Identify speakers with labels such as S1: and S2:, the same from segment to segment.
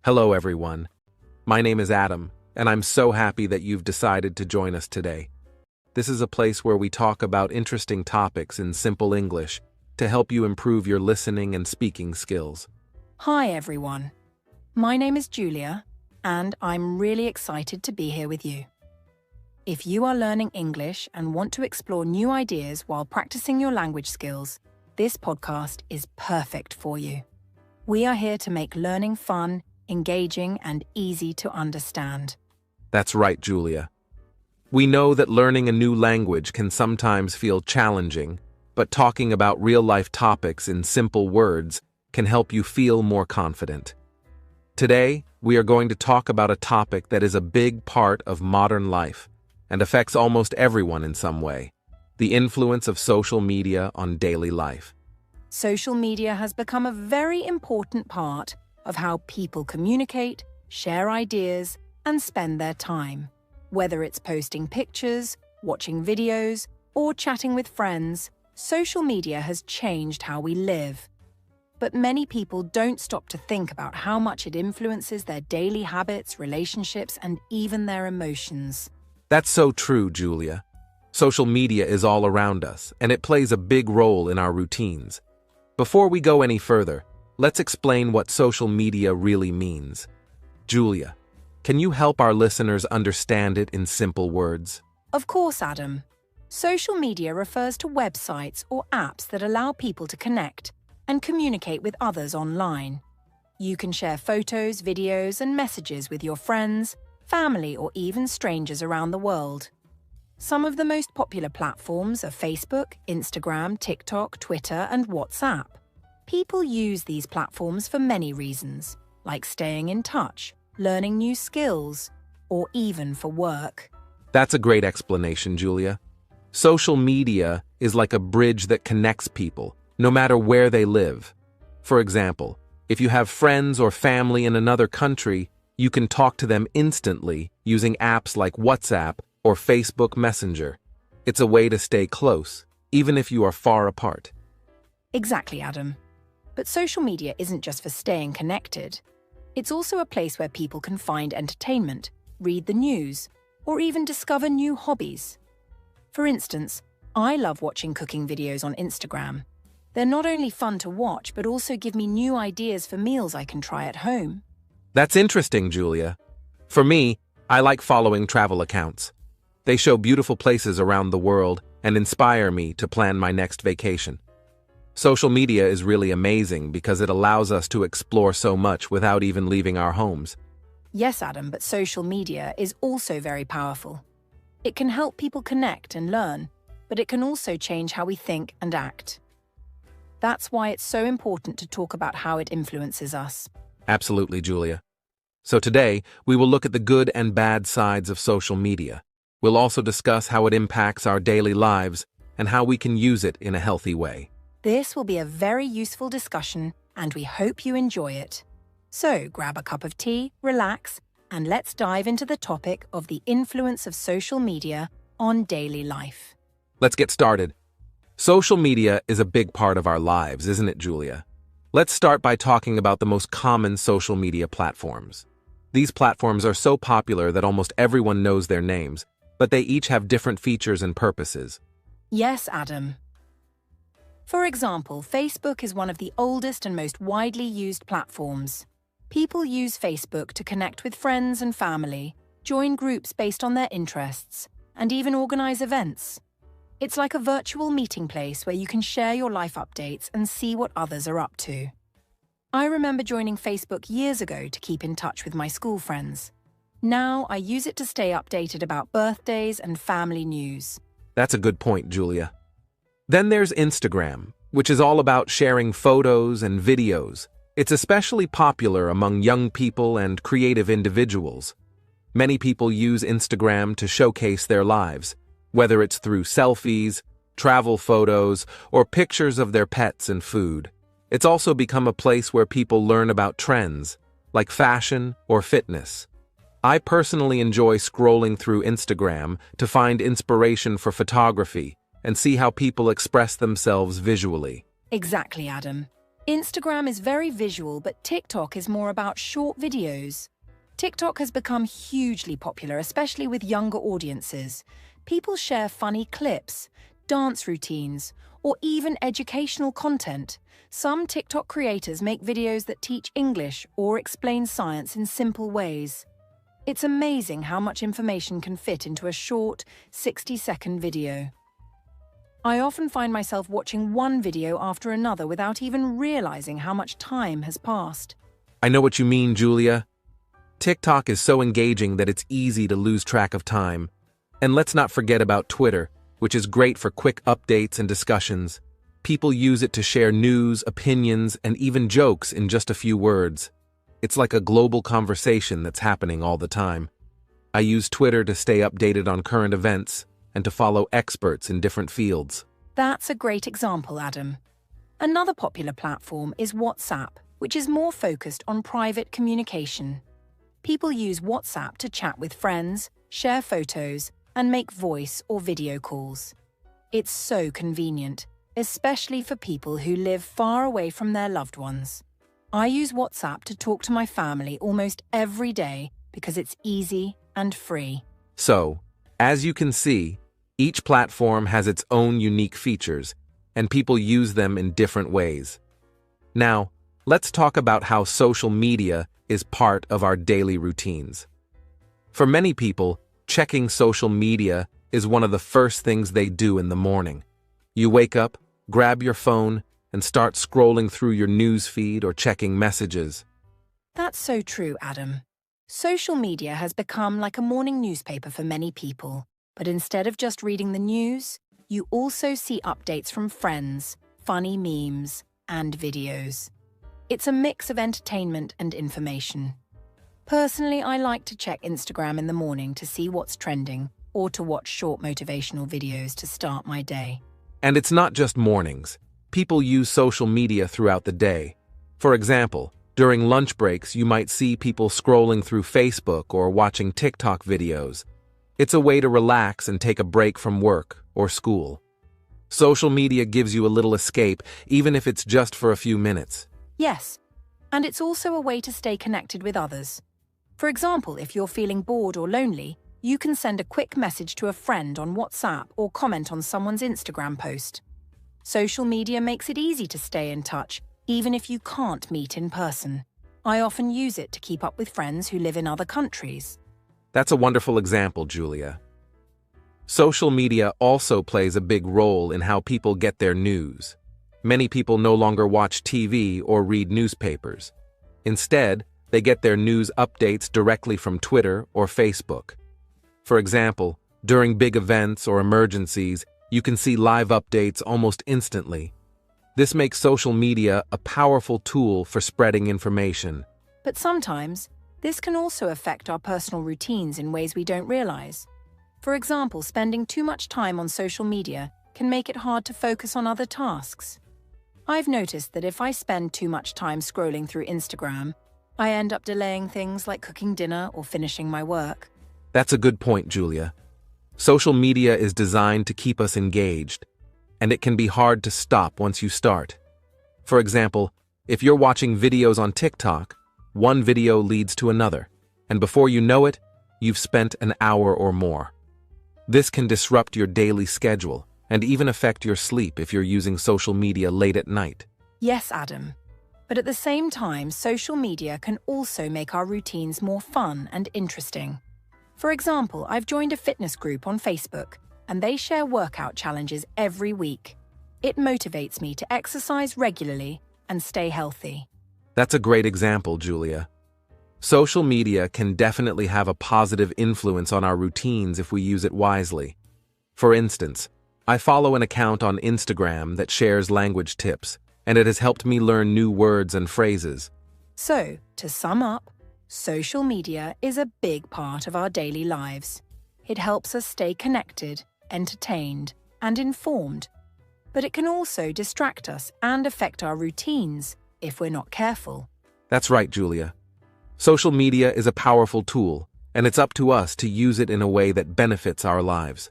S1: Hello, everyone. My name is Adam, and I'm so happy that you've decided to join us today. This is a place where we talk about interesting topics in simple English to help you improve your listening and speaking skills.
S2: Hi, everyone. My name is Julia, and I'm really excited to be here with you. If you are learning English and want to explore new ideas while practicing your language skills, this podcast is perfect for you. We are here to make learning fun, engaging, and easy to understand.
S1: That's right, Julia. We know that learning a new language can sometimes feel challenging, but talking about real-life topics in simple words can help you feel more confident. Today, we are going to talk about a topic that is a big part of modern life and affects almost everyone in some way: the influence of social media on daily life.
S2: Social media has become a very important part of how people communicate, share ideas, and spend their time. Whether it's posting pictures, watching videos, or chatting with friends, social media has changed how we live. But many people don't stop to think about how much it influences their daily habits, relationships, and even their emotions.
S1: That's so true, Julia. Social media is all around us, and it plays a big role in our routines. Before we go any further, let's explain what social media really means. Julia, can you help our listeners understand it in simple words?
S2: Of course, Adam. Social media refers to websites or apps that allow people to connect and communicate with others online. You can share photos, videos, and messages with your friends, family, or even strangers around the world. Some of the most popular platforms are Facebook, Instagram, TikTok, Twitter, and WhatsApp. People use these platforms for many reasons, like staying in touch, learning new skills, or even for work.
S1: That's a great explanation, Julia. Social media is like a bridge that connects people, no matter where they live. For example, if you have friends or family in another country, you can talk to them instantly using apps like WhatsApp or Facebook Messenger. It's a way to stay close, even if you are far apart.
S2: Exactly, Adam. But social media isn't just for staying connected. It's also a place where people can find entertainment, read the news, or even discover new hobbies. For instance, I love watching cooking videos on Instagram. They're not only fun to watch, but also give me new ideas for meals I can try at home.
S1: That's interesting, Julia. For me, I like following travel accounts. They show beautiful places around the world and inspire me to plan my next vacation. Social media is really amazing because it allows us to explore so much without even leaving our homes.
S2: Yes, Adam, but social media is also very powerful. It can help people connect and learn, but it can also change how we think and act. That's why it's so important to talk about how it influences us.
S1: Absolutely, Julia. So today, we will look at the good and bad sides of social media. We'll also discuss how it impacts our daily lives and how we can use it in a healthy way.
S2: This will be a very useful discussion, and we hope you enjoy it. So grab a cup of tea, relax, and let's dive into the topic of the influence of social media on daily life.
S1: Let's get started. Social media is a big part of our lives, isn't it, Julia? Let's start by talking about the most common social media platforms. These platforms are so popular that almost everyone knows their names, but they each have different features and purposes.
S2: Yes, Adam. For example, Facebook is one of the oldest and most widely used platforms. People use Facebook to connect with friends and family, join groups based on their interests, and even organize events. It's like a virtual meeting place where you can share your life updates and see what others are up to. I remember joining Facebook years ago to keep in touch with my school friends. Now I use it to stay updated about birthdays and family news.
S1: That's a good point, Julia. Then there's Instagram, which is all about sharing photos and videos. It's especially popular among young people and creative individuals. Many people use Instagram to showcase their lives, whether it's through selfies, travel photos, or pictures of their pets and food. It's also become a place where people learn about trends, like fashion or fitness. I personally enjoy scrolling through Instagram to find inspiration for photography and see how people express themselves visually.
S2: Exactly, Adam. Instagram is very visual, but TikTok is more about short videos. TikTok has become hugely popular, especially with younger audiences. People share funny clips, dance routines, or even educational content. Some TikTok creators make videos that teach English or explain science in simple ways. It's amazing how much information can fit into a short, 60-second video. I often find myself watching one video after another without even realizing how much time has passed.
S1: I know what you mean, Julia. TikTok is so engaging that it's easy to lose track of time. And let's not forget about Twitter, which is great for quick updates and discussions. People use it to share news, opinions, and even jokes in just a few words. It's like a global conversation that's happening all the time. I use Twitter to stay updated on current events and to follow experts in different fields.
S2: That's a great example, Adam. Another popular platform is WhatsApp, which is more focused on private communication. People use WhatsApp to chat with friends, share photos, and make voice or video calls. It's so convenient, especially for people who live far away from their loved ones. I use WhatsApp to talk to my family almost every day because it's easy and free.
S1: So, as you can see, each platform has its own unique features, and people use them in different ways. Now, let's talk about how social media is part of our daily routines. For many people, checking social media is one of the first things they do in the morning. You wake up, grab your phone, and start scrolling through your news feed or checking messages.
S2: That's so true, Adam. Social media has become like a morning newspaper for many people. But instead of just reading the news, you also see updates from friends, funny memes, and videos. It's a mix of entertainment and information. Personally, I like to check Instagram in the morning to see what's trending or to watch short motivational videos to start my day.
S1: And it's not just mornings. People use social media throughout the day. For example, during lunch breaks, you might see people scrolling through Facebook or watching TikTok videos. It's a way to relax and take a break from work or school. Social media gives you a little escape, even if it's just for a few minutes.
S2: Yes, and it's also a way to stay connected with others. For example, if you're feeling bored or lonely, you can send a quick message to a friend on WhatsApp or comment on someone's Instagram post. Social media makes it easy to stay in touch, even if you can't meet in person. I often use it to keep up with friends who live in other countries.
S1: That's a wonderful example, Julia. Social media also plays a big role in how people get their news. Many people no longer watch TV or read newspapers. Instead, they get their news updates directly from Twitter or Facebook. For example, during big events or emergencies, you can see live updates almost instantly. This makes social media a powerful tool for spreading information.
S2: But sometimes, this can also affect our personal routines in ways we don't realize. For example, spending too much time on social media can make it hard to focus on other tasks. I've noticed that if I spend too much time scrolling through Instagram, I end up delaying things like cooking dinner or finishing my work.
S1: That's a good point, Julia. Social media is designed to keep us engaged, and it can be hard to stop once you start. For example, if you're watching videos on TikTok, one video leads to another, and before you know it, you've spent an hour or more. This can disrupt your daily schedule and even affect your sleep if you're using social media late at night.
S2: Yes, Adam. But at the same time, social media can also make our routines more fun and interesting. For example, I've joined a fitness group on Facebook, and they share workout challenges every week. It motivates me to exercise regularly and stay healthy.
S1: That's a great example, Julia. Social media can definitely have a positive influence on our routines if we use it wisely. For instance, I follow an account on Instagram that shares language tips, and it has helped me learn new words and phrases.
S2: So, to sum up, social media is a big part of our daily lives. It helps us stay connected, entertained, and informed. But it can also distract us and affect our routines if we're not careful.
S1: That's right, Julia. Social media is a powerful tool, and it's up to us to use it in a way that benefits our lives.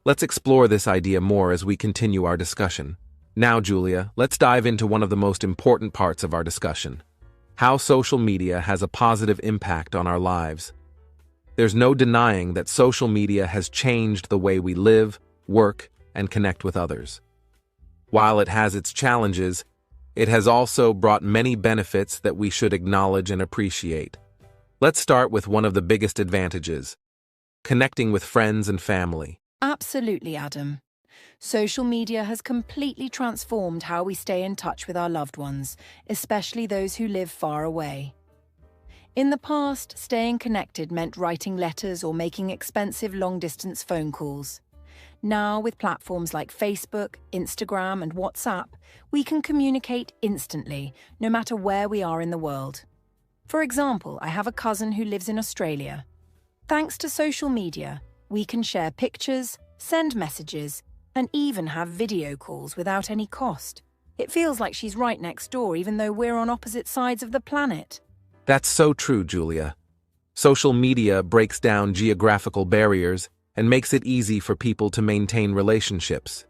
S1: Let's explore this idea more as we continue our discussion. Now, Julia, let's dive into one of the most important parts of our discussion: how social media has a positive impact on our lives. There's no denying that social media has changed the way we live, work, and connect with others. While it has its challenges, it has also brought many benefits that we should acknowledge and appreciate. Let's start with one of the biggest advantages: connecting with friends and family.
S2: Absolutely, Adam. Social media has completely transformed how we stay in touch with our loved ones, especially those who live far away. In the past, staying connected meant writing letters or making expensive long-distance phone calls. Now, with platforms like Facebook, Instagram, and WhatsApp, we can communicate instantly, no matter where we are in the world. For example, I have a cousin who lives in Australia. Thanks to social media, we can share pictures, send messages, and even have video calls without any cost. It feels like she's right next door, even though we're on opposite sides of the planet.
S1: That's so true, Julia. Social media breaks down geographical barriers and makes it easy for people to maintain relationships.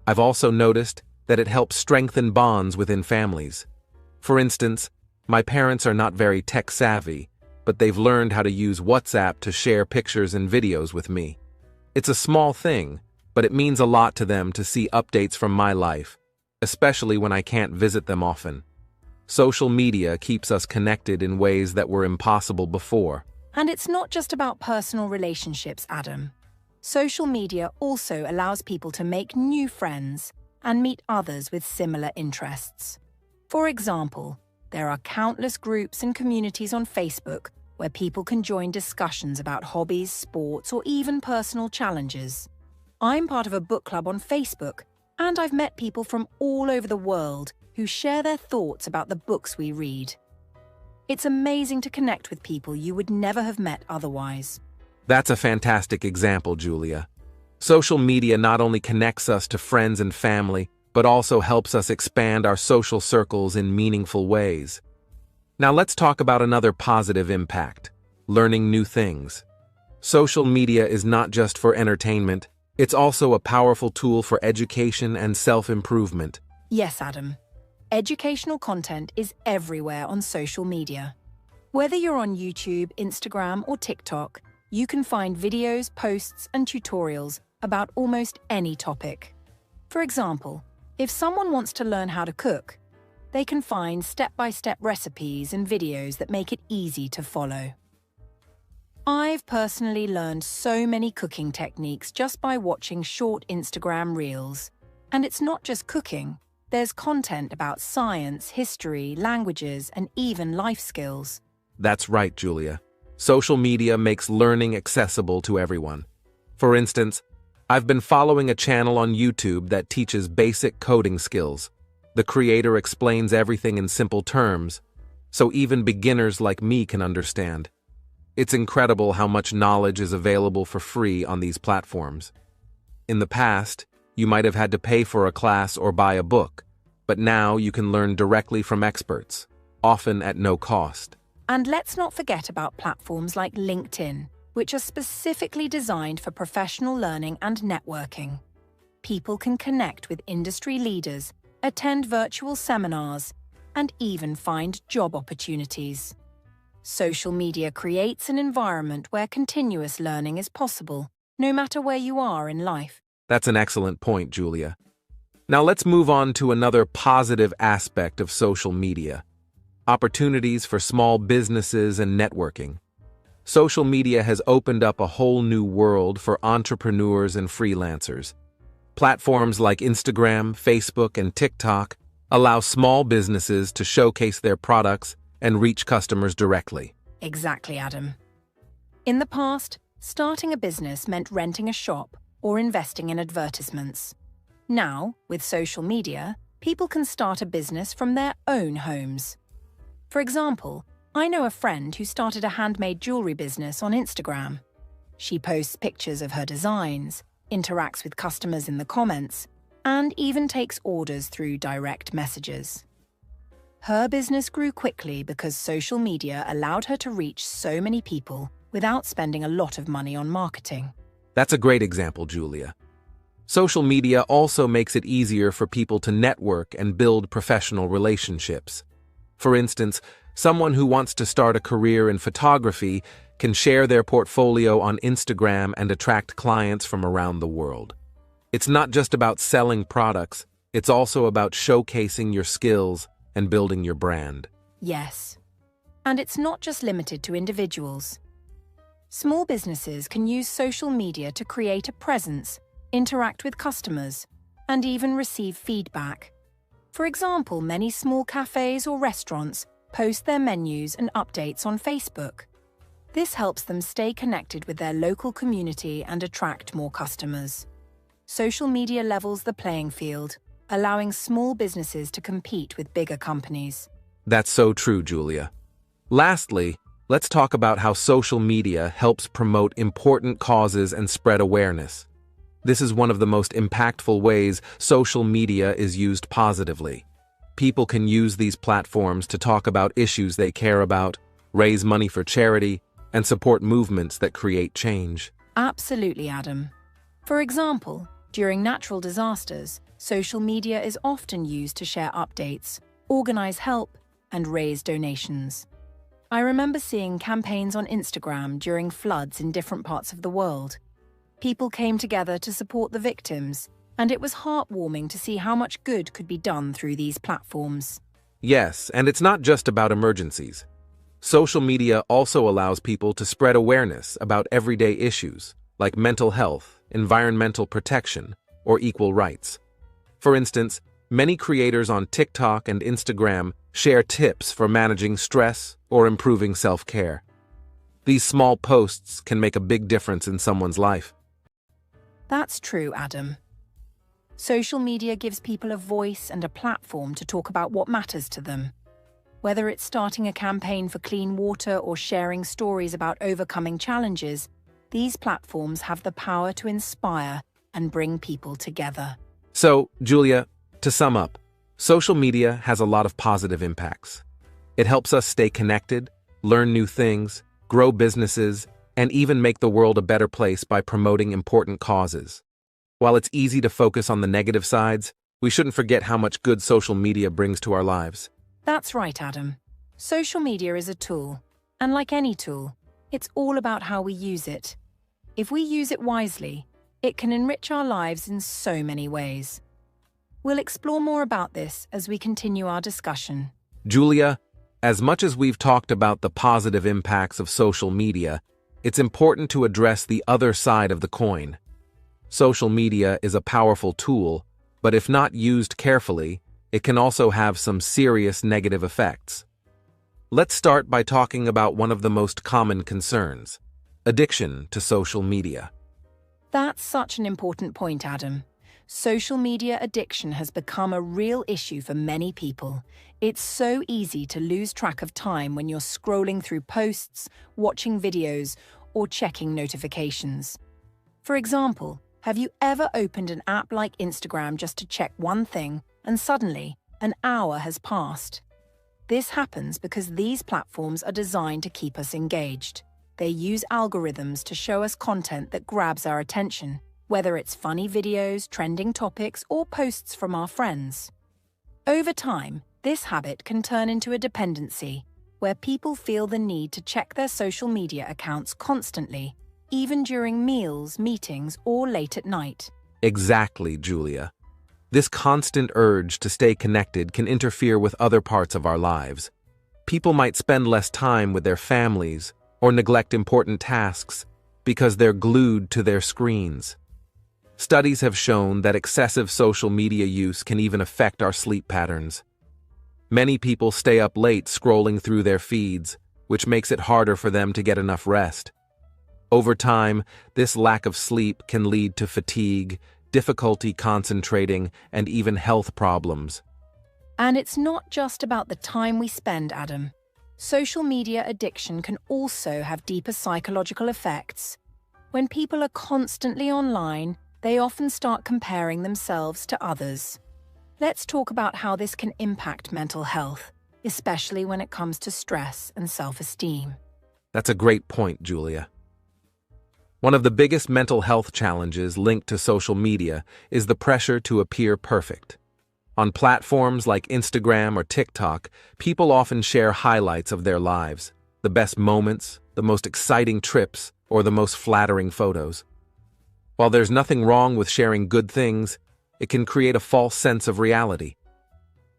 S1: I've also noticed that it helps strengthen bonds within families. For instance, my parents are not very tech-savvy, but they've learned how to use WhatsApp to share pictures and videos with me. It's a small thing, but it means a lot to them to see updates from my life, especially when I can't visit them often. Social media keeps us connected in ways that were impossible before.
S2: And it's not just about personal relationships, Adam. Social media also allows people to make new friends and meet others with similar interests. For example, there are countless groups and communities on Facebook where people can join discussions about hobbies, sports, or even personal challenges. I'm part of a book club on Facebook, and I've met people from all over the world who share their thoughts about the books we read. It's amazing to connect with people you would never have met otherwise.
S1: That's a fantastic example, Julia. Social media not only connects us to friends and family, but also helps us expand our social circles in meaningful ways. Now let's talk about another positive impact: learning new things. Social media is not just for entertainment, it's also a powerful tool for education and self-improvement.
S2: Yes, Adam. Educational content is everywhere on social media. Whether you're on YouTube, Instagram, or TikTok, you can find videos, posts, and tutorials about almost any topic. For example, if someone wants to learn how to cook, they can find step-by-step recipes and videos that make it easy to follow. I've personally learned so many cooking techniques just by watching short Instagram reels. And it's not just cooking. There's content about science, history, languages, and even life skills.
S1: That's right, Julia. Social media makes learning accessible to everyone. For instance, I've been following a channel on YouTube that teaches basic coding skills. The creator explains everything in simple terms, so even beginners like me can understand. It's incredible how much knowledge is available for free on these platforms. In the past, you might have had to pay for a class or buy a book, but now you can learn directly from experts, often at no cost.
S2: And let's not forget about platforms like LinkedIn, which are specifically designed for professional learning and networking. People can connect with industry leaders, attend virtual seminars, and even find job opportunities. Social media creates an environment where continuous learning is possible, no matter where you are in life.
S1: That's an excellent point, Julia. Now let's move on to another positive aspect of social media: opportunities for small businesses and networking. Social media has opened up a whole new world for entrepreneurs and freelancers. Platforms like Instagram, Facebook, and TikTok allow small businesses to showcase their products and reach customers directly.
S2: Exactly, Adam. In the past, starting a business meant renting a shop or investing in advertisements. Now, with social media, people can start a business from their own homes. For example, I know a friend who started a handmade jewelry business on Instagram. She posts pictures of her designs, interacts with customers in the comments, and even takes orders through direct messages. Her business grew quickly because social media allowed her to reach so many people without spending a lot of money on marketing.
S1: That's a great example, Julia. Social media also makes it easier for people to network and build professional relationships. For instance, someone who wants to start a career in photography can share their portfolio on Instagram and attract clients from around the world. It's not just about selling products, it's also about showcasing your skills and building your brand.
S2: Yes. And it's not just limited to individuals. Small businesses can use social media to create a presence, interact with customers, and even receive feedback. For example, many small cafes or restaurants post their menus and updates on Facebook. This helps them stay connected with their local community and attract more customers. Social media levels the playing field, allowing small businesses to compete with bigger companies.
S1: That's so true, Julia. Lastly, let's talk about how social media helps promote important causes and spread awareness. This is one of the most impactful ways social media is used positively. People can use these platforms to talk about issues they care about, raise money for charity, and support movements that create change.
S2: Absolutely, Adam. For example, during natural disasters, social media is often used to share updates, organize help, and raise donations. I remember seeing campaigns on Instagram during floods in different parts of the world. People came together to support the victims, and it was heartwarming to see how much good could be done through these platforms.
S1: Yes, and it's not just about emergencies. Social media also allows people to spread awareness about everyday issues, like mental health, environmental protection, or equal rights. For instance, many creators on TikTok and Instagram share tips for managing stress or improving self-care. These small posts can make a big difference in someone's life.
S2: That's true, Adam. Social media gives people a voice and a platform to talk about what matters to them. Whether it's starting a campaign for clean water or sharing stories about overcoming challenges, these platforms have the power to inspire and bring people together.
S1: So, Julia, to sum up, social media has a lot of positive impacts. It helps us stay connected, learn new things, grow businesses, and even make the world a better place by promoting important causes. While it's easy to focus on the negative sides, we shouldn't forget how much good social media brings to our lives.
S2: That's right, Adam. Social media is a tool, and like any tool, it's all about how we use it. If we use it wisely, it can enrich our lives in so many ways. We'll explore more about this as we continue our discussion.
S1: Julia, as much as we've talked about the positive impacts of social media, it's important to address the other side of the coin. Social media is a powerful tool, but if not used carefully, it can also have some serious negative effects. Let's start by talking about one of the most common concerns: addiction to social media.
S2: That's such an important point, Adam. Social media addiction has become a real issue for many people. It's so easy to lose track of time when you're scrolling through posts, watching videos, or checking notifications. For example, have you ever opened an app like Instagram just to check one thing, and suddenly, an hour has passed? This happens because these platforms are designed to keep us engaged. They use algorithms to show us content that grabs our attention, whether it's funny videos, trending topics, or posts from our friends. Over time, this habit can turn into a dependency, where people feel the need to check their social media accounts constantly, even during meals, meetings, or late at night.
S1: Exactly, Julia. This constant urge to stay connected can interfere with other parts of our lives. People might spend less time with their families or neglect important tasks because they're glued to their screens. Studies have shown that excessive social media use can even affect our sleep patterns. Many people stay up late scrolling through their feeds, which makes it harder for them to get enough rest. Over time, this lack of sleep can lead to fatigue, difficulty concentrating, and even health problems.
S2: And it's not just about the time we spend, Adam. Social media addiction can also have deeper psychological effects. When people are constantly online, they often start comparing themselves to others. Let's talk about how this can impact mental health, especially when it comes to stress and self-esteem.
S1: That's a great point, Julia. One of the biggest mental health challenges linked to social media is the pressure to appear perfect. On platforms like Instagram or TikTok, people often share highlights of their lives, the best moments, the most exciting trips, or the most flattering photos. While there's nothing wrong with sharing good things, it can create a false sense of reality.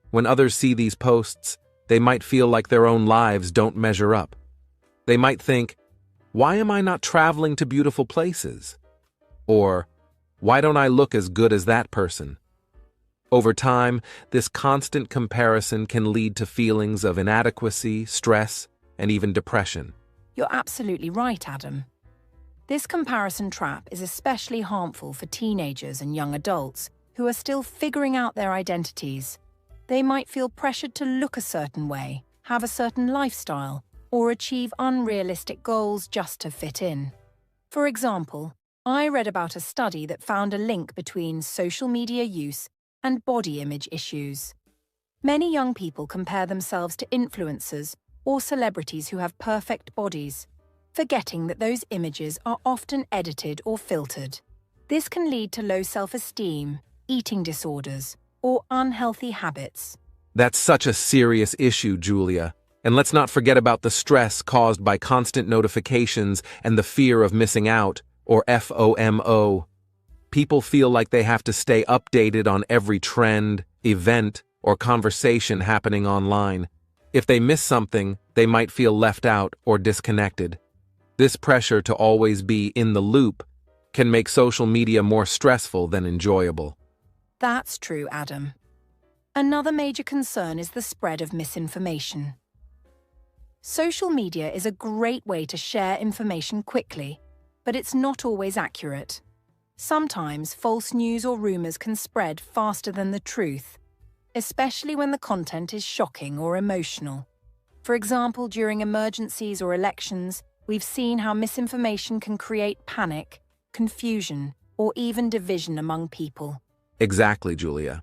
S1: When others see these posts, they might feel like their own lives don't measure up. They might think, "Why am I not traveling to beautiful places?" Or, "Why don't I look as good as that person?" Over time, this constant comparison can lead to feelings of inadequacy, stress, and even depression.
S2: You're absolutely right, Adam. This comparison trap is especially harmful for teenagers and young adults who are still figuring out their identities. They might feel pressured to look a certain way, have a certain lifestyle, or achieve unrealistic goals just to fit in. For example, I read about a study that found a link between social media use and body image issues. Many young people compare themselves to influencers or celebrities who have perfect bodies, forgetting that those images are often edited or filtered. This can lead to low self-esteem, eating disorders, or unhealthy habits.
S1: That's such a serious issue, Julia. And let's not forget about the stress caused by constant notifications and the fear of missing out, or FOMO. People feel like they have to stay updated on every trend, event, or conversation happening online. If they miss something, they might feel left out or disconnected. This pressure to always be in the loop can make social media more stressful than enjoyable.
S2: That's true, Adam. Another major concern is the spread of misinformation. Social media is a great way to share information quickly, but it's not always accurate. Sometimes false news or rumors can spread faster than the truth, especially when the content is shocking or emotional. For example, during emergencies or elections, we've seen how misinformation can create panic, confusion, or even division among people.
S1: Exactly, Julia.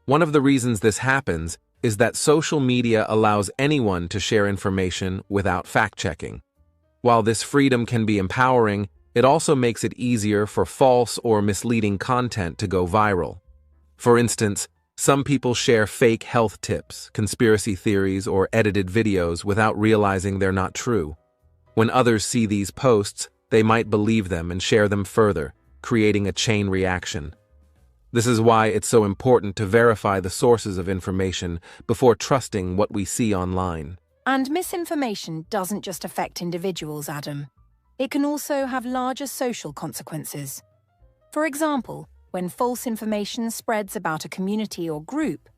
S1: One of the reasons this happens is that social media allows anyone to share information without fact-checking. While this freedom can be empowering, it also makes it easier for false or misleading content to go viral. For instance, some people share fake health tips, conspiracy theories, or edited videos without realizing they're not true. When others see these posts, they might believe them and share them further, creating a chain reaction. This is why it's so important to verify the sources of information before trusting what we see online.
S2: And misinformation doesn't just affect individuals, Adam. It can also have larger social consequences. For example, when false information spreads about a community or group,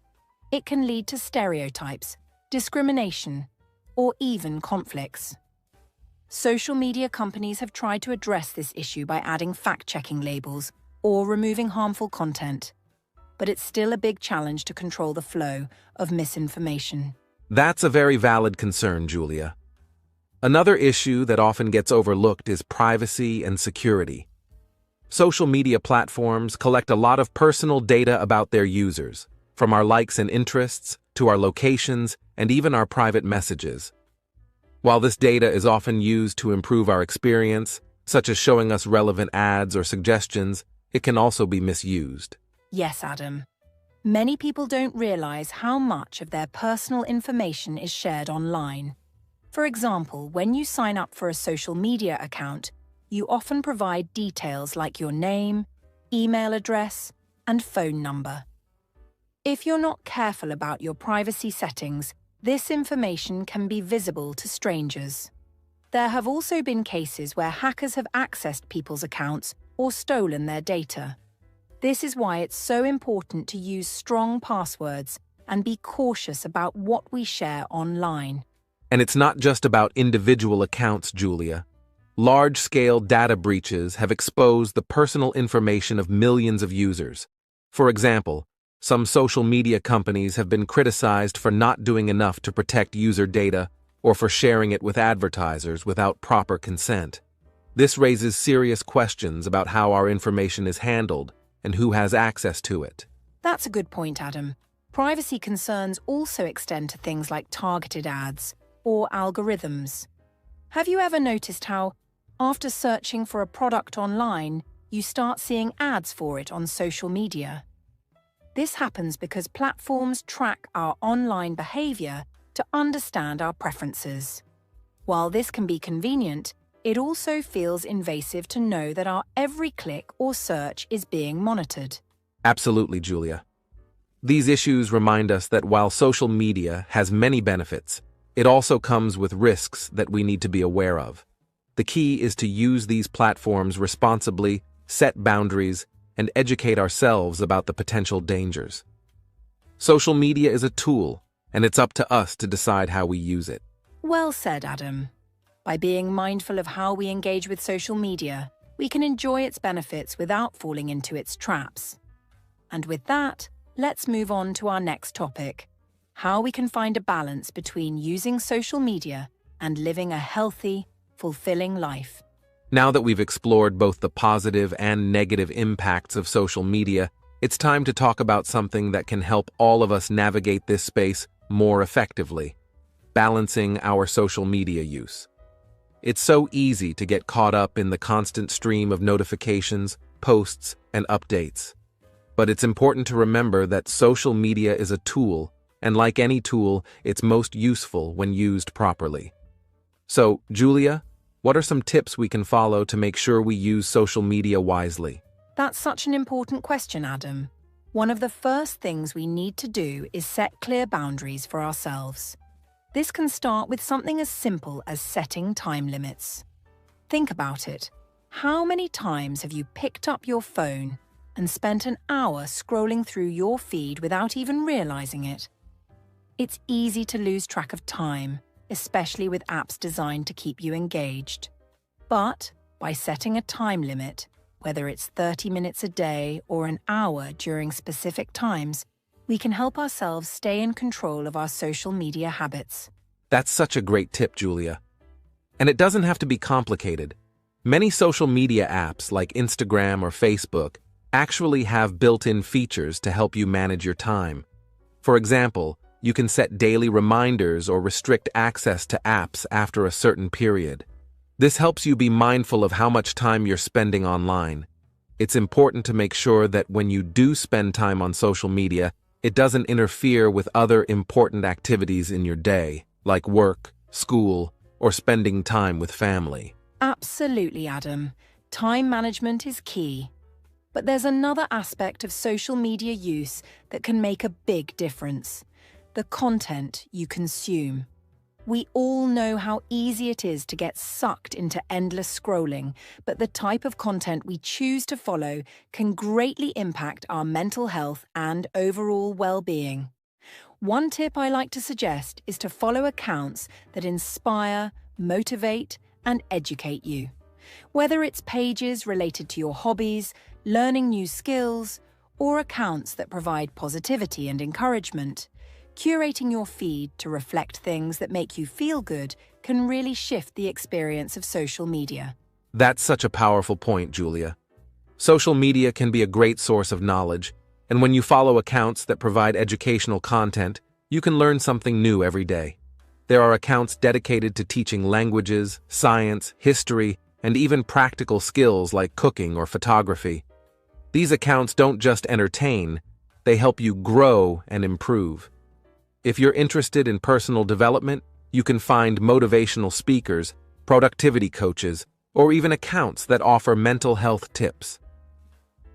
S2: it can lead to stereotypes, discrimination, or even conflicts. Social media companies have tried to address this issue by adding fact-checking labels or removing harmful content, but it's still a big challenge to control the flow of misinformation.
S1: That's a very valid concern, Julia. Another issue that often gets overlooked is privacy and security. Social media platforms collect a lot of personal data about their users, from our likes and interests to our locations and even our private messages. While this data is often used to improve our experience, such as showing us relevant ads or suggestions, it can also be misused.
S2: Yes, Adam. Many people don't realize how much of their personal information is shared online. For example, when you sign up for a social media account, you often provide details like your name, email address, and phone number. If you're not careful about your privacy settings, this information can be visible to strangers. There have also been cases where hackers have accessed people's accounts or stolen their data. This is why it's so important to use strong passwords and be cautious about what we share online.
S1: And it's not just about individual accounts, Julia. Large-scale data breaches have exposed the personal information of millions of users. For example, some social media companies have been criticized for not doing enough to protect user data or for sharing it with advertisers without proper consent. This raises serious questions about how our information is handled and who has access to it.
S2: That's a good point, Adam. Privacy concerns also extend to things like targeted ads or algorithms. Have you ever noticed how After searching for a product online, you start seeing ads for it on social media. This happens because platforms track our online behavior to understand our preferences. While this can be convenient, it also feels invasive to know that our every click or search is being monitored.
S1: Absolutely, Julia. These issues remind us that while social media has many benefits, it also comes with risks that we need to be aware of. The key is to use these platforms responsibly, set boundaries, and educate ourselves about the potential dangers. Social media is a tool, and it's up to us to decide how we use it.
S2: Well said, Adam. By being mindful of how we engage with social media, we can enjoy its benefits without falling into its traps. And with that, let's move on to our next topic: how we can find a balance between using social media and living a healthy, fulfilling life.
S1: Now that we've explored both the positive and negative impacts of social media, it's time to talk about something that can help all of us navigate this space more effectively: balancing our social media use. It's so easy to get caught up in the constant stream of notifications, posts, and updates. But it's important to remember that social media is a tool, and like any tool, it's most useful when used properly. So, Julia, what are some tips we can follow to make sure we use social media wisely?
S2: That's such an important question, Adam. One of the first things we need to do is set clear boundaries for ourselves. This can start with something as simple as setting time limits. Think about it. How many times have you picked up your phone and spent an hour scrolling through your feed without even realizing it? It's easy to lose track of time, especially with apps designed to keep you engaged. But by setting a time limit, whether it's 30 minutes a day or an hour during specific times, we can help ourselves stay in control of our social media habits.
S1: That's such a great tip, Julia. And it doesn't have to be complicated. Many social media apps like Instagram or Facebook actually have built-in features to help you manage your time. For example, you can set daily reminders or restrict access to apps after a certain period. This helps you be mindful of how much time you're spending online. It's important to make sure that when you do spend time on social media, it doesn't interfere with other important activities in your day, like work, school, or spending time with family.
S2: Absolutely, Adam. Time management is key. But there's another aspect of social media use that can make a big difference: the content you consume. We all know how easy it is to get sucked into endless scrolling, but the type of content we choose to follow can greatly impact our mental health and overall well-being. One tip I like to suggest is to follow accounts that inspire, motivate, and educate you. Whether it's pages related to your hobbies, learning new skills, or accounts that provide positivity and encouragement, curating your feed to reflect things that make you feel good can really shift the experience of social media.
S1: That's such a powerful point, Julia. Social media can be a great source of knowledge, and when you follow accounts that provide educational content, you can learn something new every day. There are accounts dedicated to teaching languages, science, history, and even practical skills like cooking or photography. These accounts don't just entertain, they help you grow and improve. If you're interested in personal development, you can find motivational speakers, productivity coaches, or even accounts that offer mental health tips.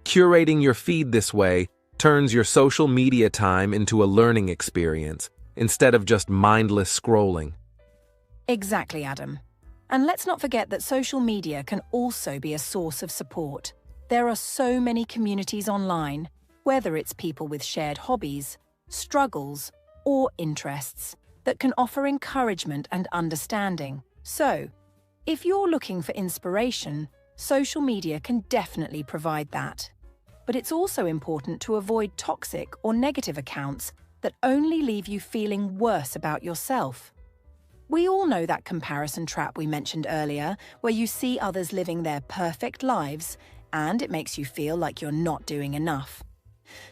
S1: Curating your feed this way turns your social media time into a learning experience instead of just mindless scrolling.
S2: Exactly, Adam. And let's not forget that social media can also be a source of support. There are so many communities online, whether it's people with shared hobbies, struggles, or interests, that can offer encouragement and understanding. So, if you're looking for inspiration, social media can definitely provide that. But it's also important to avoid toxic or negative accounts that only leave you feeling worse about yourself. We all know that comparison trap we mentioned earlier, where you see others living their perfect lives, and it makes you feel like you're not doing enough.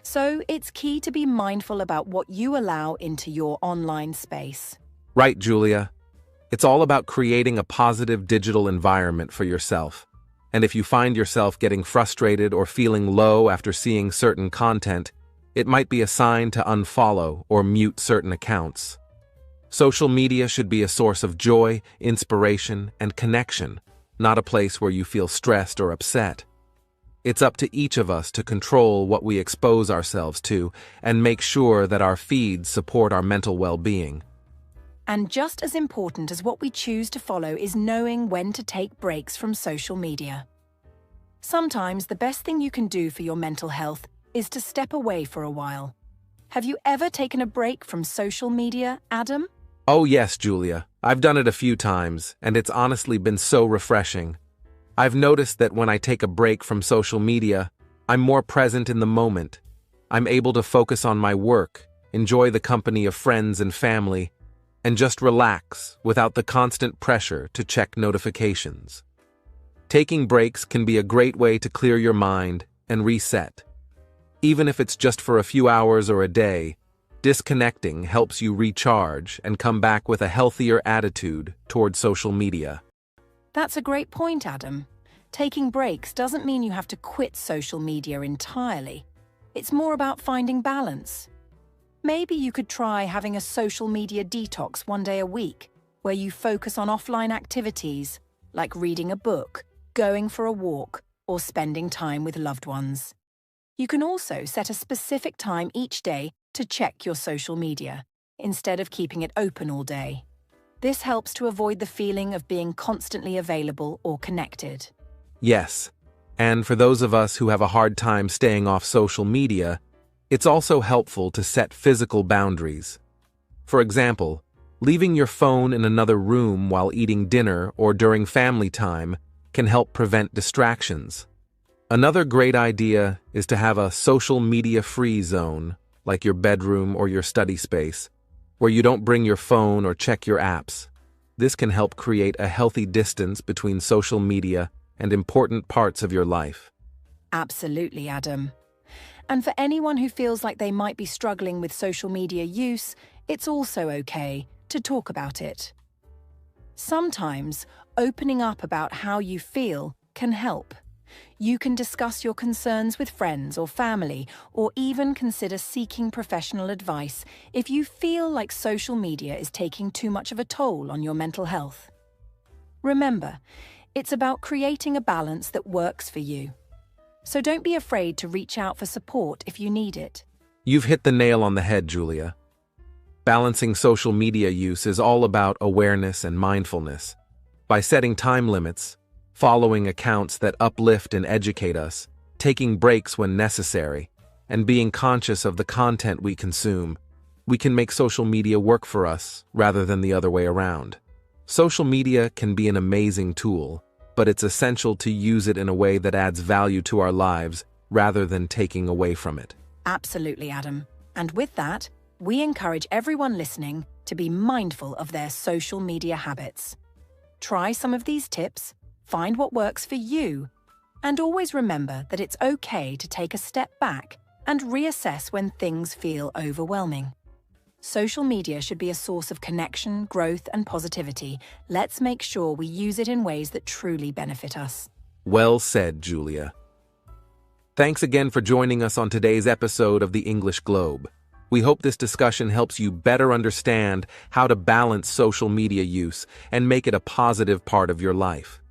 S2: So it's key to be mindful about what you allow into your online space.
S1: Right, Julia. It's all about creating a positive digital environment for yourself. And if you find yourself getting frustrated or feeling low after seeing certain content, it might be a sign to unfollow or mute certain accounts. Social media should be a source of joy, inspiration, and connection, not a place where you feel stressed or upset. It's up to each of us to control what we expose ourselves to and make sure that our feeds support our mental well-being.
S2: And just as important as what we choose to follow is knowing when to take breaks from social media. Sometimes the best thing you can do for your mental health is to step away for a while. Have you ever taken a break from social media, Adam?
S1: Oh yes, Julia. I've done it a few times, and it's honestly been so refreshing. I've noticed that when I take a break from social media, I'm more present in the moment. I'm able to focus on my work, enjoy the company of friends and family, and just relax without the constant pressure to check notifications. Taking breaks can be a great way to clear your mind and reset. Even if it's just for a few hours or a day, disconnecting helps you recharge and come back with a healthier attitude toward social media.
S2: That's a great point, Adam. Taking breaks doesn't mean you have to quit social media entirely. It's more about finding balance. Maybe you could try having a social media detox one day a week, where you focus on offline activities, like reading a book, going for a walk, or spending time with loved ones. You can also set a specific time each day to check your social media, instead of keeping it open all day. This helps to avoid the feeling of being constantly available or connected.
S1: Yes, and for those of us who have a hard time staying off social media, it's also helpful to set physical boundaries. For example, leaving your phone in another room while eating dinner or during family time can help prevent distractions. Another great idea is to have a social media-free zone, like your bedroom or your study space, where you don't bring your phone or check your apps. This can help create a healthy distance between social media and important parts of your life.
S2: Absolutely, Adam. And for anyone who feels like they might be struggling with social media use, it's also okay to talk about it. Sometimes, opening up about how you feel can help. You can discuss your concerns with friends or family, or even consider seeking professional advice if you feel like social media is taking too much of a toll on your mental health. Remember, it's about creating a balance that works for you. So don't be afraid to reach out for support if you need it.
S1: You've hit the nail on the head, Julia. Balancing social media use is all about awareness and mindfulness. By setting time limits, following accounts that uplift and educate us, taking breaks when necessary, and being conscious of the content we consume, we can make social media work for us rather than the other way around. Social media can be an amazing tool, but it's essential to use it in a way that adds value to our lives rather than taking away from it.
S2: Absolutely, Adam. And with that, we encourage everyone listening to be mindful of their social media habits. Try some of these tips, find what works for you, and always remember that it's okay to take a step back and reassess when things feel overwhelming. Social media should be a source of connection, growth, and positivity. Let's make sure we use it in ways that truly benefit us.
S1: Well said, Julia. Thanks again for joining us on today's episode of the English Globe. We hope this discussion helps you better understand how to balance social media use and make it a positive part of your life.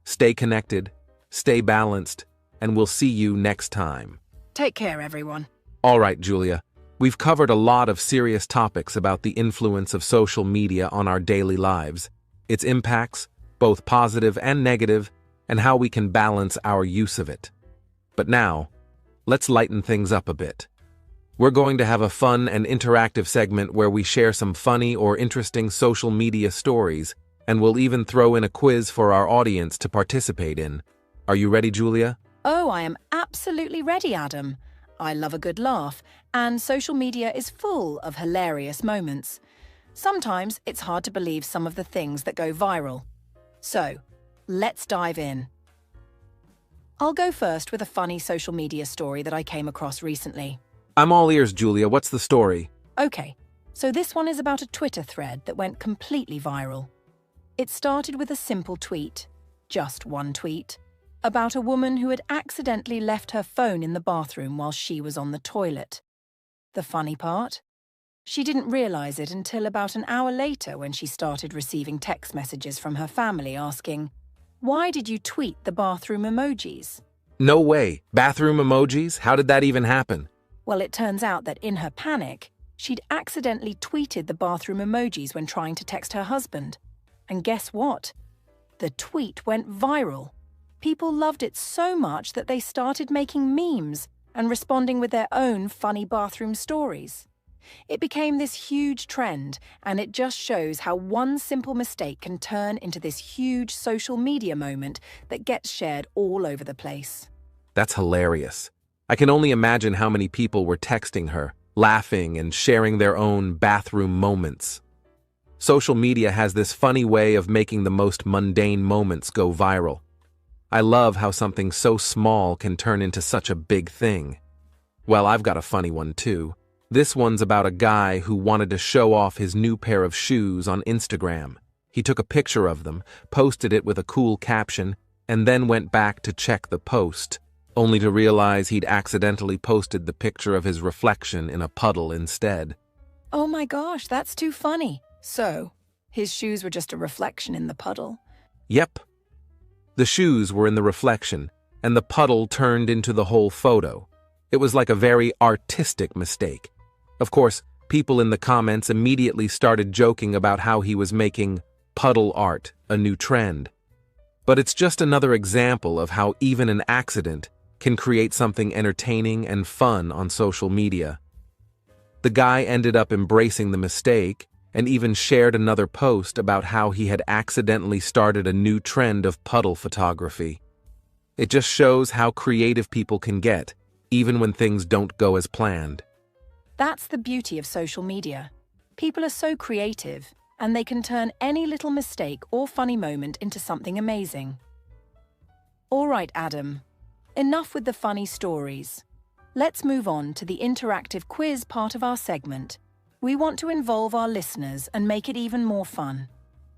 S1: Stay connected, stay balanced, and we'll see you next time.
S2: Take care, everyone.
S1: All right, Julia. We've covered a lot of serious topics about the influence of social media on our daily lives, its impacts, both positive and negative, and how we can balance our use of it. But now, let's lighten things up a bit. We're going to have a fun and interactive segment where we share some funny or interesting social media stories, and we'll even throw in a quiz for our audience to participate in. Are you ready, Julia?
S2: Oh, I am absolutely ready, Adam. I love a good laugh, and social media is full of hilarious moments. Sometimes it's hard to believe some of the things that go viral. So, let's dive in. I'll go first with a funny social media story that I came across recently.
S1: I'm all ears, Julia. What's the story?
S2: Okay, so this one is about a Twitter thread that went completely viral. It started with a simple tweet, just one tweet, about a woman who had accidentally left her phone in the bathroom while she was on the toilet. The funny part? She didn't realize it until about an hour later when she started receiving text messages from her family asking, "Why did you tweet the bathroom emojis?"
S1: No way. Bathroom emojis? How did that even happen?
S2: Well, it turns out that in her panic, she'd accidentally tweeted the bathroom emojis when trying to text her husband. And guess what? The tweet went viral. People loved it so much that they started making memes and responding with their own funny bathroom stories. It became this huge trend, and it just shows how one simple mistake can turn into this huge social media moment that gets shared all over the place.
S1: That's hilarious. I can only imagine how many people were texting her, laughing and sharing their own bathroom moments. Social media has this funny way of making the most mundane moments go viral. I love how something so small can turn into such a big thing. Well, I've got a funny one too. This one's about a guy who wanted to show off his new pair of shoes on Instagram. He took a picture of them, posted it with a cool caption, and then went back to check the post, only to realize he'd accidentally posted the picture of his reflection in a puddle instead.
S2: Oh my gosh, that's too funny. So, his shoes were just a reflection in the puddle.
S1: Yep. The shoes were in the reflection, and the puddle turned into the whole photo. It was like a very artistic mistake. Of course, people in the comments immediately started joking about how he was making puddle art a new trend. But it's just another example of how even an accident can create something entertaining and fun on social media. The guy ended up embracing the mistake and even shared another post about how he had accidentally started a new trend of puddle photography. It just shows how creative people can get, even when things don't go as planned.
S2: That's the beauty of social media. People are so creative, and they can turn any little mistake or funny moment into something amazing. All right, Adam. Enough with the funny stories. Let's move on to the interactive quiz part of our segment. We want to involve our listeners and make it even more fun.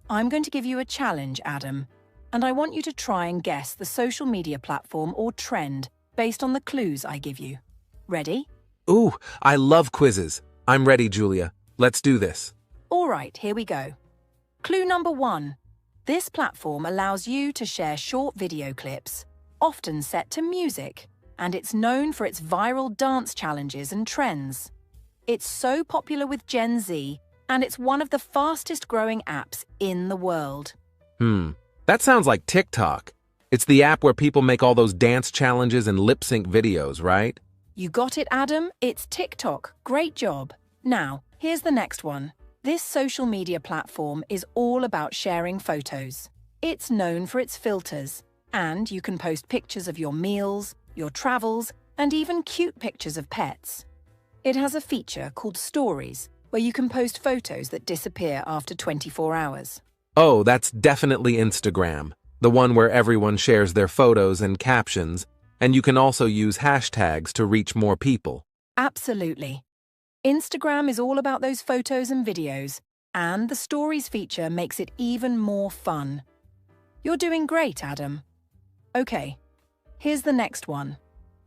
S2: I'm going to give you a challenge, Adam, and I want you to try and guess the social media platform or trend based on the clues I give you. Ready?
S1: Ooh, I love quizzes. I'm ready, Julia. Let's do this.
S2: All right, here we go. Clue number 1. This platform allows you to share short video clips, often set to music, and it's known for its viral dance challenges and trends. It's so popular with Gen Z, and it's one of the fastest growing apps in the world.
S1: That sounds like TikTok. It's the app where people make all those dance challenges and lip sync videos, right?
S2: You got it, Adam. It's TikTok. Great job. Now, here's the next one. This social media platform is all about sharing photos. It's known for its filters, and you can post pictures of your meals, your travels, and even cute pictures of pets. It has a feature called Stories, where you can post photos that disappear after 24 hours.
S1: Oh, that's definitely Instagram, the one where everyone shares their photos and captions, and you can also use hashtags to reach more people.
S2: Absolutely. Instagram is all about those photos and videos, and the Stories feature makes it even more fun. You're doing great, Adam. Okay, here's the next one.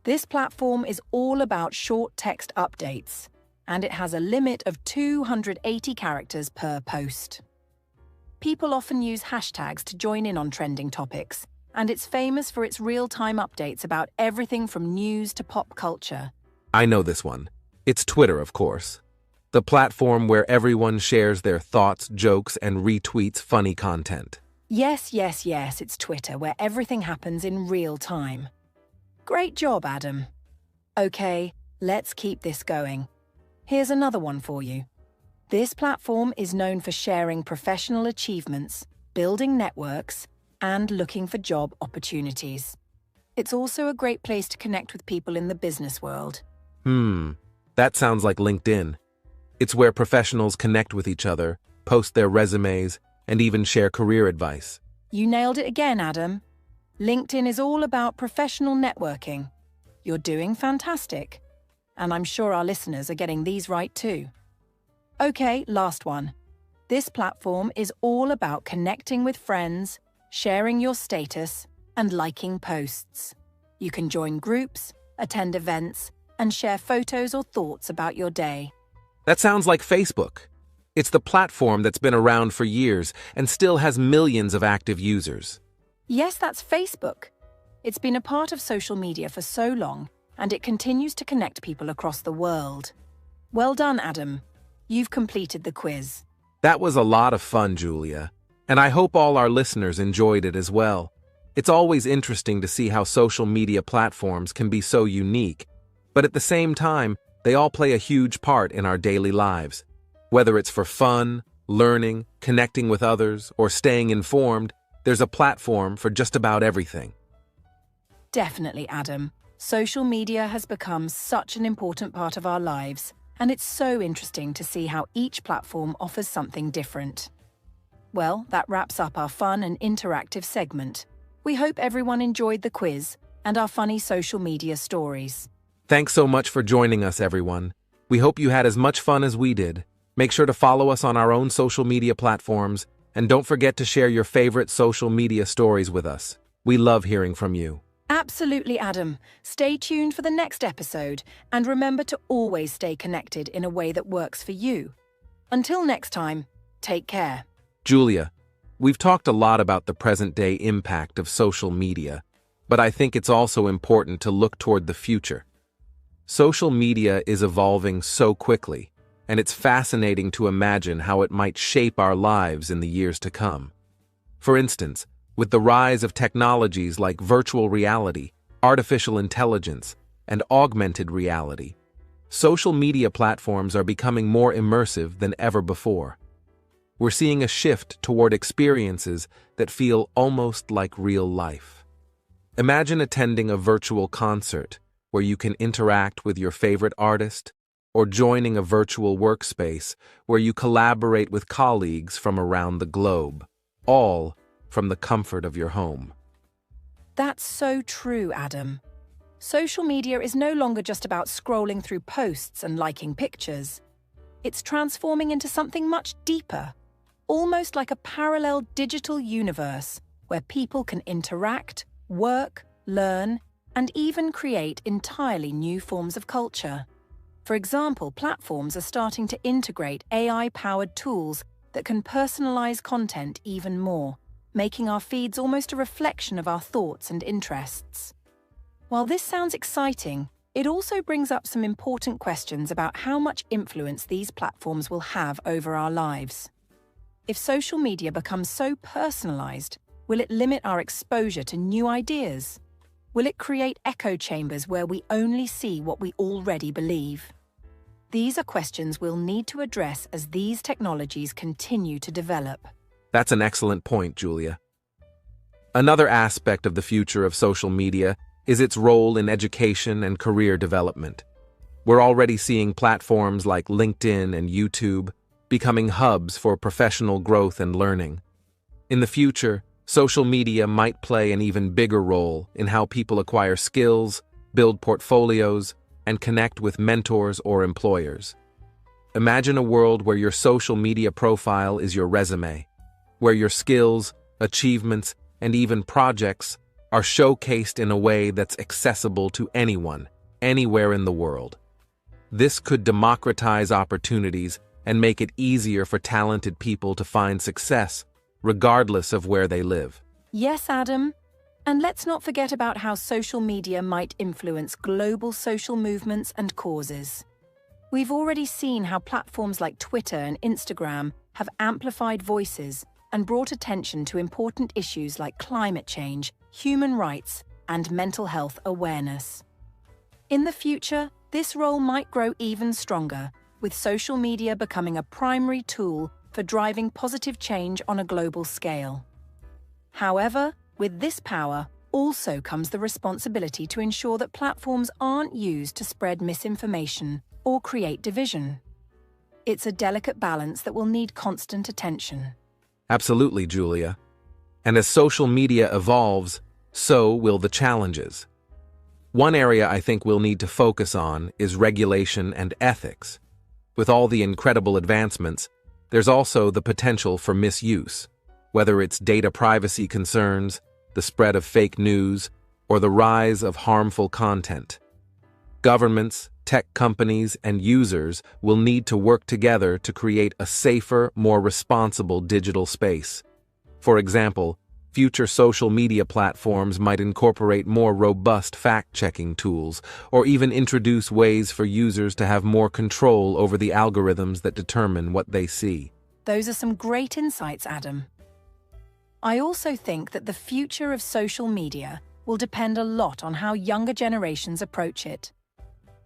S2: This platform is all about short text updates, and it has a limit of 280 characters per post. People often use hashtags to join in on trending topics, and it's famous for its real-time updates about everything from news to pop culture.
S1: I know this one. It's Twitter, of course. The platform where everyone shares their thoughts, jokes, and retweets funny content.
S2: Yes, it's Twitter, where everything happens in real time. Great job, Adam. Okay, let's keep this going. Here's another one for you. This platform is known for sharing professional achievements, building networks, and looking for job opportunities. It's also a great place to connect with people in the business world.
S1: That sounds like LinkedIn. It's where professionals connect with each other, post their resumes, and even share career advice.
S2: You nailed it again, Adam. LinkedIn is all about professional networking. You're doing fantastic. And I'm sure our listeners are getting these right too. Okay, last one. This platform is all about connecting with friends, sharing your status, and liking posts. You can join groups, attend events, and share photos or thoughts about your day.
S1: That sounds like Facebook. It's the platform that's been around for years and still has millions of active users.
S2: Yes, that's Facebook. It's been a part of social media for so long, and it continues to connect people across the world. Well done, Adam. You've completed the quiz.
S1: That was a lot of fun, Julia, and I hope all our listeners enjoyed it as well. It's always interesting to see how social media platforms can be so unique, but at the same time, they all play a huge part in our daily lives. Whether it's for fun, learning, connecting with others, or staying informed, there's a platform for just about everything.
S2: Definitely, Adam. Social media has become such an important part of our lives, and it's so interesting to see how each platform offers something different. Well, that wraps up our fun and interactive segment. We hope everyone enjoyed the quiz and our funny social media stories.
S1: Thanks so much for joining us, everyone. We hope you had as much fun as we did. Make sure to follow us on our own social media platforms, and don't forget to share your favorite social media stories with us. We love hearing from you.
S2: Absolutely, Adam. Stay tuned for the next episode, and remember to always stay connected in a way that works for you. Until next time, take care.
S1: Julia, we've talked a lot about the present-day impact of social media, but I think it's also important to look toward the future. Social media is evolving so quickly, and it's fascinating to imagine how it might shape our lives in the years to come. For instance, with the rise of technologies like virtual reality, artificial intelligence, and augmented reality, social media platforms are becoming more immersive than ever before. We're seeing a shift toward experiences that feel almost like real life. Imagine attending a virtual concert where you can interact with your favorite artist, or joining a virtual workspace where you collaborate with colleagues from around the globe, all from the comfort of your home.
S2: That's so true, Adam. Social media is no longer just about scrolling through posts and liking pictures. It's transforming into something much deeper, almost like a parallel digital universe where people can interact, work, learn, and even create entirely new forms of culture. For example, platforms are starting to integrate AI-powered tools that can personalize content even more, making our feeds almost a reflection of our thoughts and interests. While this sounds exciting, it also brings up some important questions about how much influence these platforms will have over our lives. If social media becomes so personalized, will it limit our exposure to new ideas? Will it create echo chambers where we only see what we already believe? These are questions we'll need to address as these technologies continue to develop.
S1: That's an excellent point, Julia. Another aspect of the future of social media is its role in education and career development. We're already seeing platforms like LinkedIn and YouTube becoming hubs for professional growth and learning. In the future, social media might play an even bigger role in how people acquire skills, build portfolios, and connect with mentors or employers. Imagine a world where your social media profile is your resume, where your skills, achievements, and even projects are showcased in a way that's accessible to anyone, anywhere in the world. This could democratize opportunities and make it easier for talented people to find success, regardless of where they live.
S2: Yes, Adam. And let's not forget about how social media might influence global social movements and causes. We've already seen how platforms like Twitter and Instagram have amplified voices and brought attention to important issues like climate change, human rights, and mental health awareness. In the future, this role might grow even stronger, with social media becoming a primary tool for driving positive change on a global scale. However, with this power also comes the responsibility to ensure that platforms aren't used to spread misinformation or create division. It's a delicate balance that will need constant attention.
S1: Absolutely, Julia. And as social media evolves, so will the challenges. One area I think we'll need to focus on is regulation and ethics. With all the incredible advancements, there's also the potential for misuse, whether it's data privacy concerns, the spread of fake news, or the rise of harmful content. Governments, tech companies, and users will need to work together to create a safer, more responsible digital space. For example, future social media platforms might incorporate more robust fact-checking tools, or even introduce ways for users to have more control over the algorithms that determine what they see.
S2: Those are some great insights, Adam. I also think that the future of social media will depend a lot on how younger generations approach it.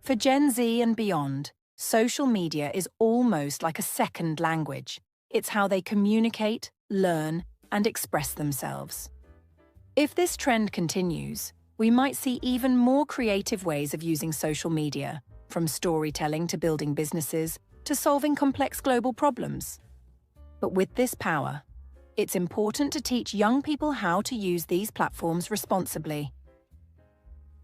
S2: For Gen Z and beyond, social media is almost like a second language. It's how they communicate, learn, and express themselves. If this trend continues, we might see even more creative ways of using social media, from storytelling to building businesses to solving complex global problems. But with this power, it's important to teach young people how to use these platforms responsibly.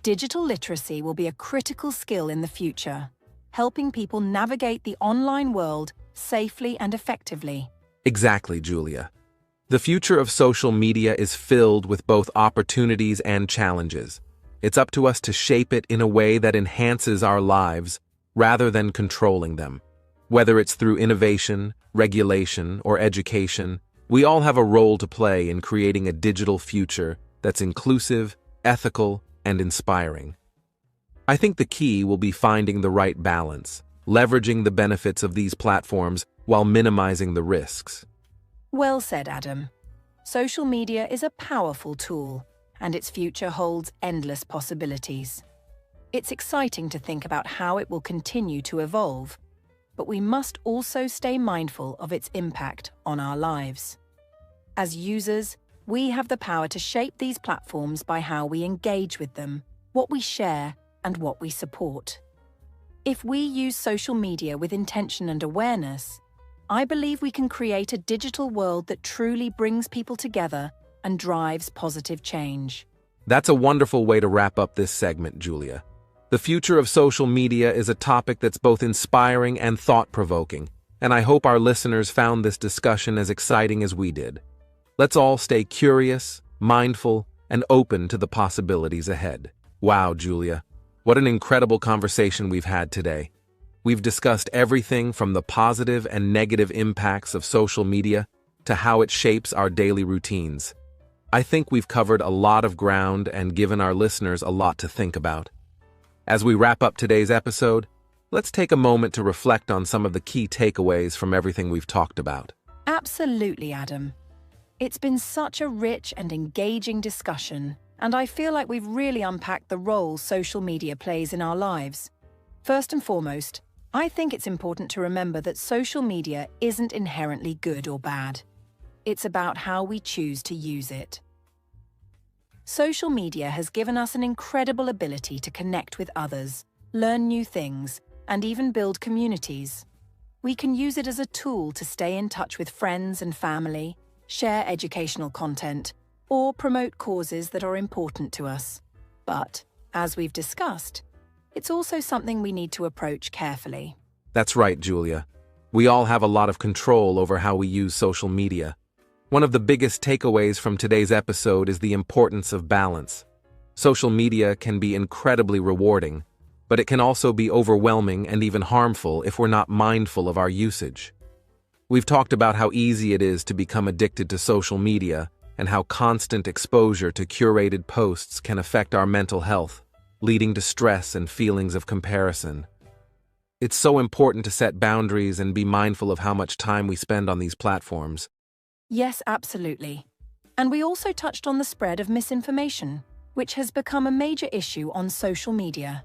S2: Digital literacy will be a critical skill in the future, helping people navigate the online world safely and effectively.
S1: Exactly, Julia. The future of social media is filled with both opportunities and challenges. It's up to us to shape it in a way that enhances our lives rather than controlling them. Whether it's through innovation, regulation, or education, we all have a role to play in creating a digital future that's inclusive, ethical, and inspiring. I think the key will be finding the right balance, leveraging the benefits of these platforms while minimizing the risks.
S2: Well said, Adam. Social media is a powerful tool, and its future holds endless possibilities. It's exciting to think about how it will continue to evolve, but we must also stay mindful of its impact on our lives. As users, we have the power to shape these platforms by how we engage with them, what we share, and what we support. If we use social media with intention and awareness, I believe we can create a digital world that truly brings people together and drives positive change.
S1: That's a wonderful way to wrap up this segment, Julia. The future of social media is a topic that's both inspiring and thought-provoking, and I hope our listeners found this discussion as exciting as we did. Let's all stay curious, mindful, and open to the possibilities ahead. Wow, Julia, what an incredible conversation we've had today. We've discussed everything from the positive and negative impacts of social media to how it shapes our daily routines. I think we've covered a lot of ground and given our listeners a lot to think about. As we wrap up today's episode, let's take a moment to reflect on some of the key takeaways from everything we've talked about.
S2: Absolutely, Adam. It's been such a rich and engaging discussion, and I feel like we've really unpacked the role social media plays in our lives. First and foremost, I think it's important to remember that social media isn't inherently good or bad. It's about how we choose to use it. Social media has given us an incredible ability to connect with others, learn new things, and even build communities. We can use it as a tool to stay in touch with friends and family, share educational content, or promote causes that are important to us. But, as we've discussed, it's also something we need to approach carefully.
S1: That's right, Julia. We all have a lot of control over how we use social media. One of the biggest takeaways from today's episode is the importance of balance. Social media can be incredibly rewarding, but it can also be overwhelming and even harmful if we're not mindful of our usage. We've talked about how easy it is to become addicted to social media and how constant exposure to curated posts can affect our mental health, leading to stress and feelings of comparison. It's so important to set boundaries and be mindful of how much time we spend on these platforms.
S2: Yes, absolutely. And we also touched on the spread of misinformation, which has become a major issue on social media.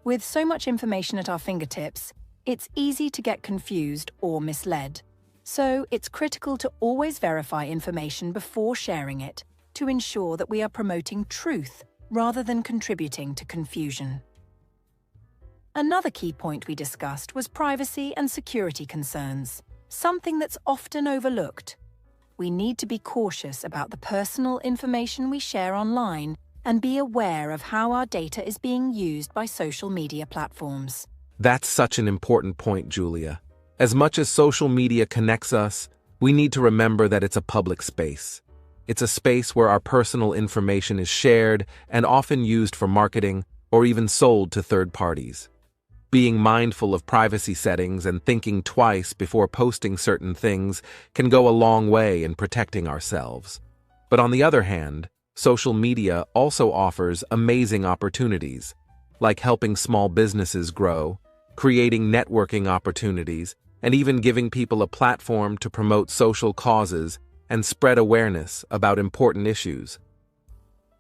S2: With so much information at our fingertips, it's easy to get confused or misled. So it's critical to always verify information before sharing it to ensure that we are promoting truth rather than contributing to confusion. Another key point we discussed was privacy and security concerns, something that's often overlooked. We need to be cautious about the personal information we share online and be aware of how our data is being used by social media platforms.
S1: That's such an important point, Julia. As much as social media connects us, we need to remember that it's a public space. It's a space where our personal information is shared and often used for marketing or even sold to third parties. Being mindful of privacy settings and thinking twice before posting certain things can go a long way in protecting ourselves. But on the other hand, social media also offers amazing opportunities, like helping small businesses grow, creating networking opportunities, and even giving people a platform to promote social causes and spread awareness about important issues.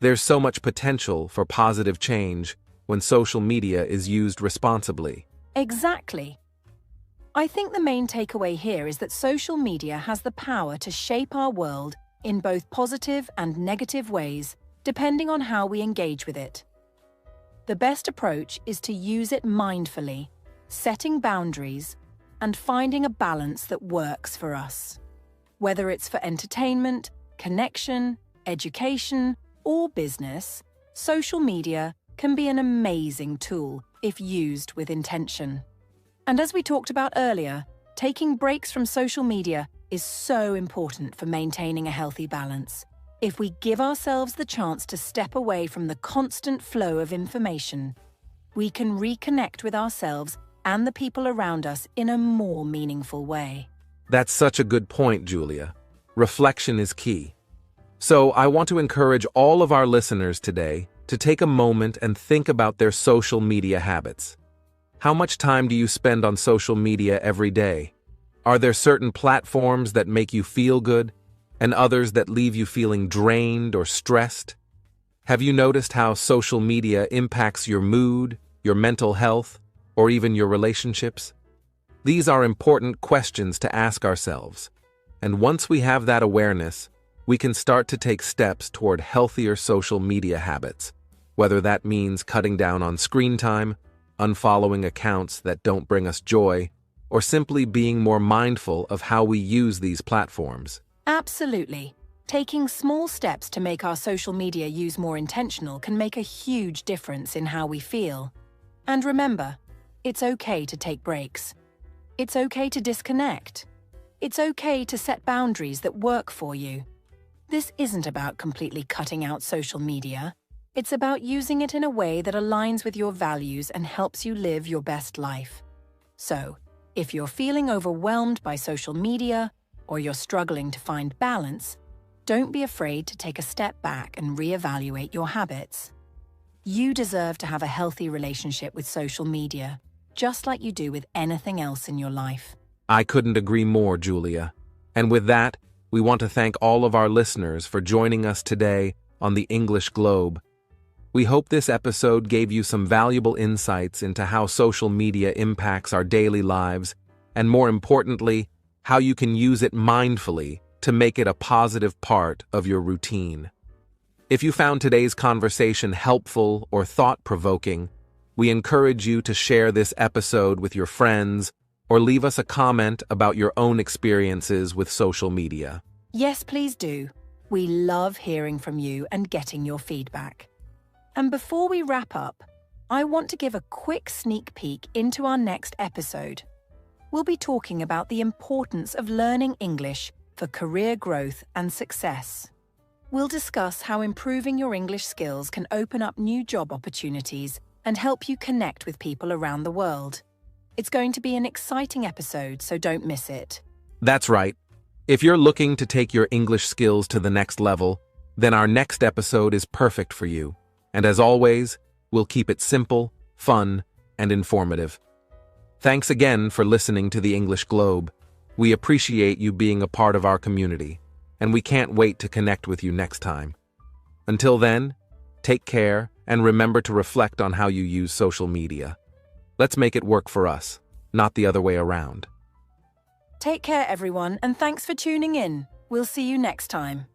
S1: There's so much potential for positive change when social media is used responsibly.
S2: Exactly. I think the main takeaway here is that social media has the power to shape our world in both positive and negative ways, depending on how we engage with it. The best approach is to use it mindfully, setting boundaries, and finding a balance that works for us. Whether it's for entertainment, connection, education, or business, social media can be an amazing tool if used with intention. And as we talked about earlier, taking breaks from social media is so important for maintaining a healthy balance. If we give ourselves the chance to step away from the constant flow of information, we can reconnect with ourselves and the people around us in a more meaningful way.
S1: That's such a good point, Julia. Reflection is key. So I want to encourage all of our listeners today to take a moment and think about their social media habits. How much time do you spend on social media every day? Are there certain platforms that make you feel good and others that leave you feeling drained or stressed? Have you noticed how social media impacts your mood, your mental health, or even your relationships? These are important questions to ask ourselves. And once we have that awareness, we can start to take steps toward healthier social media habits, whether that means cutting down on screen time, unfollowing accounts that don't bring us joy, or simply being more mindful of how we use these platforms.
S2: Absolutely. Taking small steps to make our social media use more intentional can make a huge difference in how we feel. And remember, it's okay to take breaks. It's okay to disconnect. It's okay to set boundaries that work for you. This isn't about completely cutting out social media. It's about using it in a way that aligns with your values and helps you live your best life. So, if you're feeling overwhelmed by social media or you're struggling to find balance, don't be afraid to take a step back and reevaluate your habits. You deserve to have a healthy relationship with social media, just like you do with anything else in your life.
S1: I couldn't agree more, Julia. And with that, we want to thank all of our listeners for joining us today on the English Globe. We hope this episode gave you some valuable insights into how social media impacts our daily lives, and more importantly, how you can use it mindfully to make it a positive part of your routine. If you found today's conversation helpful or thought-provoking, we encourage you to share this episode with your friends or leave us a comment about your own experiences with social media.
S2: Yes, please do. We love hearing from you and getting your feedback. And before we wrap up, I want to give a quick sneak peek into our next episode. We'll be talking about the importance of learning English for career growth and success. We'll discuss how improving your English skills can open up new job opportunities and help you connect with people around the world. It's going to be an exciting episode, so don't miss it.
S1: That's right. If you're looking to take your English skills to the next level, then our next episode is perfect for you. And as always, we'll keep it simple, fun, and informative. Thanks again for listening to the English Globe. We appreciate you being a part of our community, and we can't wait to connect with you next time. Until then, take care and remember to reflect on how you use social media. Let's make it work for us, not the other way around.
S2: Take care, everyone, and thanks for tuning in. We'll see you next time.